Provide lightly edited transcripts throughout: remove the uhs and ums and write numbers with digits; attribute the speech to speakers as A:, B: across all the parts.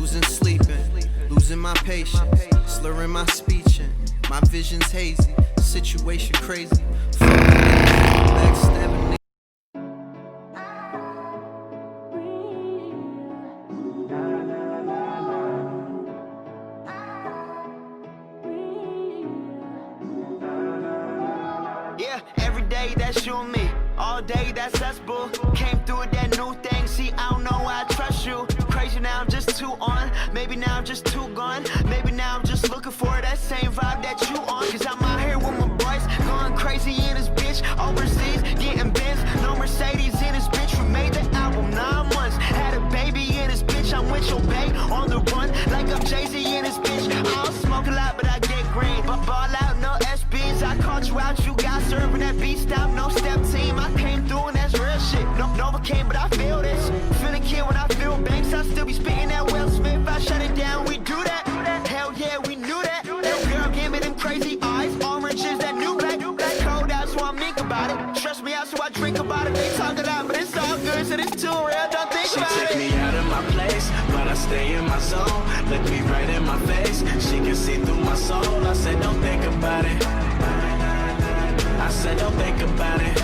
A: losing sleeping, losing my patience, slurring my speech and my vision's hazy, situation crazy. Backstabbing.
B: Yeah, every day that's you and me. All day that's us, boo. Came through with that new thing. See, I don't know why I trust you. Crazy now, I'm just too on. Maybe now I'm just too gone. Maybe now I'm just looking for that same vibe that you on. Cause I'm out here with my boys, going crazy in this bitch. Overseas, getting Benz, no Mercedes in this bitch. We made the album 9 months. Had a baby in this bitch. I'm with your babe on the run, like I'm Jay-Z in this bitch. I don't smoke a lot, but I get green. But ball out, no SBs. I caught you out, you got serving that beat stop, no step team. I came through and that's real shit. No, Nova came, but I feel this. Feeling kid when I feel banks, I still be spitting that Will Smith. I shut it down, we do that. Hell yeah, we knew that. That girl gave me them crazy eyes. Orange is that new black. Black code out, so I think about it. Stress me out, so I drink about it. They talk a lot, but it's all good, so it's too real. Don't think about it.
C: She took me out of my place, but I stay in my zone. Look me right in my face, she can see through my soul. I said, don't think about it. I said, don't think about it.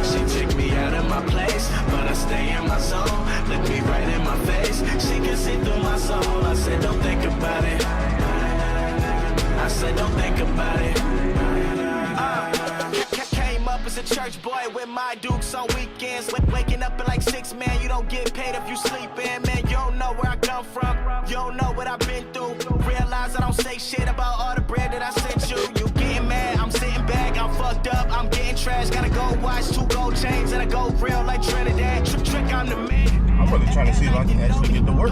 C: She took me out of my place, but I stay in my zone. Look me right in my face, she can see through my soul. I said, don't think about it. I said, don't think about it. Came up as a church boy with my dukes on weekends. Waking up at like 6, man, you don't get paid if you sleepin'. Man, you don't know where I come from, you don't know what I've been through. Realize I don't say shit about all the bread that I sent you. You getting mad, I'm sitting back, I'm fucked up, I'm getting trash. Gotta go watch 2 gold chains and I go real like Trinidad. Trick, I'm the man.
D: I'm really trying to see if I can actually get to work.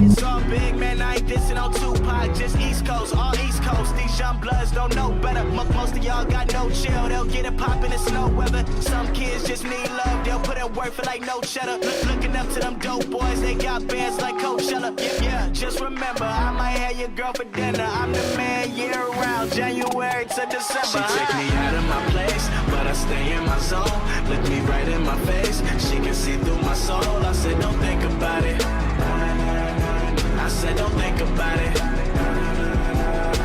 C: It's all big, man, I ain't dissing on Tupac, just East Coast, all East Coast. These young bloods don't know better. Most of y'all got no chill, they'll get it poppin' in snow weather. Some kids just need love, they'll put in work for like no cheddar. Looking up to them dope boys, they got bands like Coachella. Yeah, just remember, I might have your girl for dinner. I'm the man year round, January to December. She took me out of my place, but I stay in my zone. Look me right in my face, she can see through my soul. I said, don't think about it. I said, don't think about it.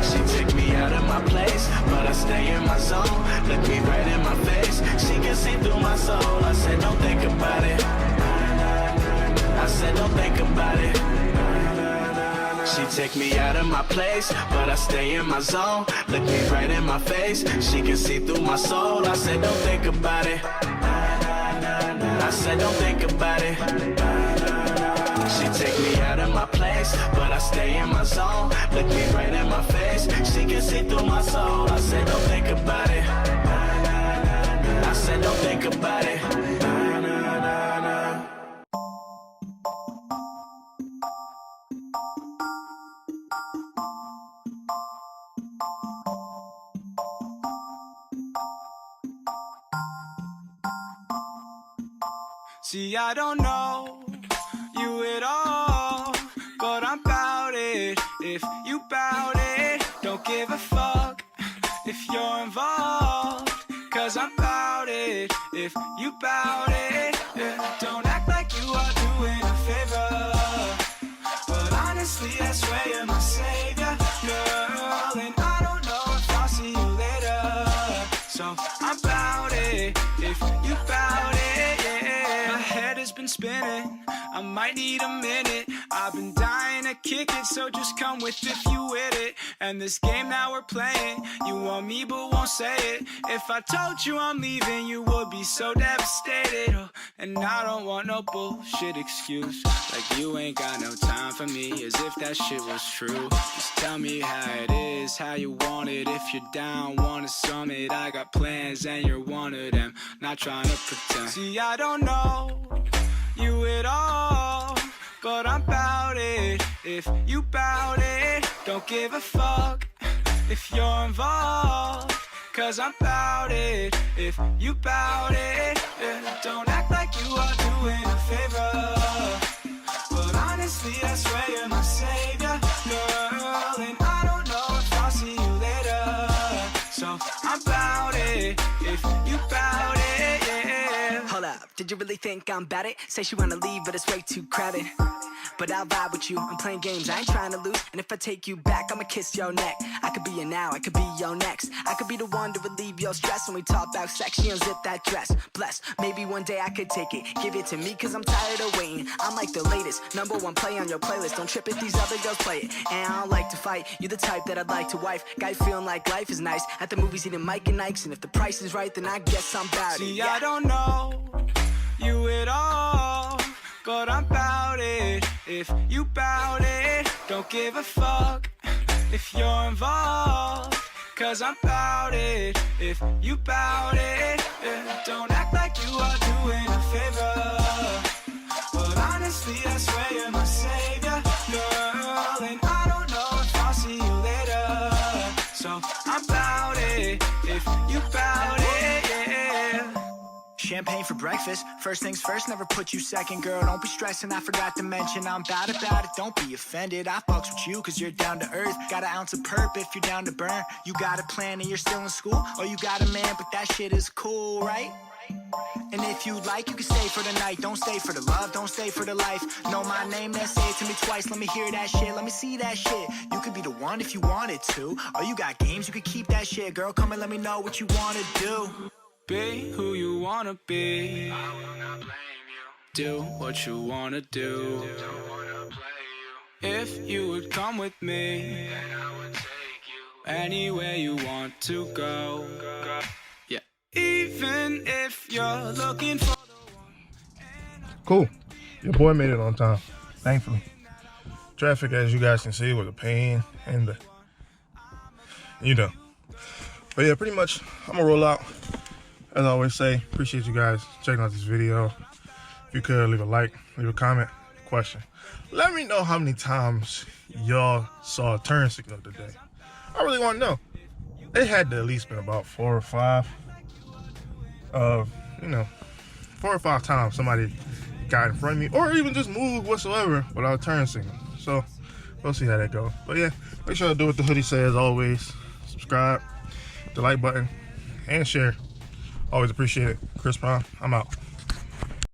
C: She took me out of my place, but I stay in my zone. Look me right in my face, she can see through my soul. I said, don't think about it. I said, don't think about it. She take me out of my place, but I stay in my zone. Look me right in my face, she can see through my soul. I said, don't think about it. I said, don't think about it. She take me out of my place, but I stay in my zone. Look me right in my face, she can see through my soul. I said, don't think about it. I said, don't think about it.
E: See, I don't know you at all, but I'm bout it. If you bout it, don't give a fuck if you're involved, cause I'm bout it. If you bout it, yeah. Don't act like you are doing a favor, but honestly I swear you're my savior, girl. And I don't know if I'll see you later, so I'm bout it. If you bout it, yeah. My head has been spinning, I might need a minute. I've been dying to kick it, so just come with if you with it. And this game now we're playing, you want me but won't say it. If I told you I'm leaving, you would be so devastated. Oh, and I don't want no bullshit excuse, like you ain't got no time for me, as if that shit was true. Just tell me how it is, how you want it. If you're down, want a summit, I got plans and you're one of them. Not trying to pretend. See, I don't know you at all, but I'm bout it. If you bout it, don't give a fuck if you're involved, cause I'm bout it. If you bout it, yeah. Don't act like you are doing a favor, but honestly I swear you're my savior, girl. And I don't know if I'll see you later, so I'm bout it. If you
C: Did you really think I'm bad at it? Say she wanna leave, but it's way too crowded. But I'll vibe with you, I'm playing games, I ain't trying to lose. And if I take you back, I'ma kiss your neck. I could be your now, I could be your next. I could be the one to relieve your stress. When we talk about sex, she unzip that dress. Bless, maybe one day I could take it. Give it to me, cause I'm tired of waiting. I'm like the latest, #1 play on your playlist. Don't trip if these other girls play it. And I don't like to fight, you the type that I'd like to wife. Guy feeling like life is nice. At the movies eating Mike and Ike's. And if the price is right, then I guess I'm bout it.
E: See,
C: Yeah.
E: I don't know you at all, but I'm bout it. If you bout it, don't give a fuck if you're involved, cause I'm bout it. If you bout it, yeah. Don't act like you are doing a favor, but honestly I swear you're my savior, girl. And I don't know if I'll see you later, so I'm bout it. If you bout it, yeah.
C: Champagne for breakfast. First things first, never put you second, girl. Don't be stressing, I forgot to mention I'm bad about it, don't be offended. I fucks with you cause you're down to earth. Got an ounce of perp if you're down to burn. You got a plan and you're still in school, or you got a man, but that shit is cool, right? And if you like, you can stay for the night. Don't stay for the love, don't stay for the life. Know my name, then say it to me twice. Let me hear that shit, let me see that shit. You could be the one if you wanted to, or you got games, you could keep that shit. Girl, come and let me know what you wanna do.
E: Be who you wanna be. I will not blame you. Do what you wanna do. Don't wanna play you. If you would come with me, then I would take you anywhere you want to go. Yeah. Even if you're looking for the one.
D: Cool. Your boy made it on time, thankfully. Traffic, as you guys can see, was a pain and But yeah, pretty much, I'm gonna roll out. As I always say, appreciate you guys checking out this video. If you could, leave a like, leave a comment, question. Let me know how many times y'all saw a turn signal today. I really want to know. It had to at least been about 4 or 5. 4 or 5 times somebody got in front of me, or even just moved whatsoever without a turn signal. So we'll see how that goes. But yeah, make sure to do what the hoodie says always. Subscribe, the like button, and share. Always appreciate it. Chris Brown, I'm out.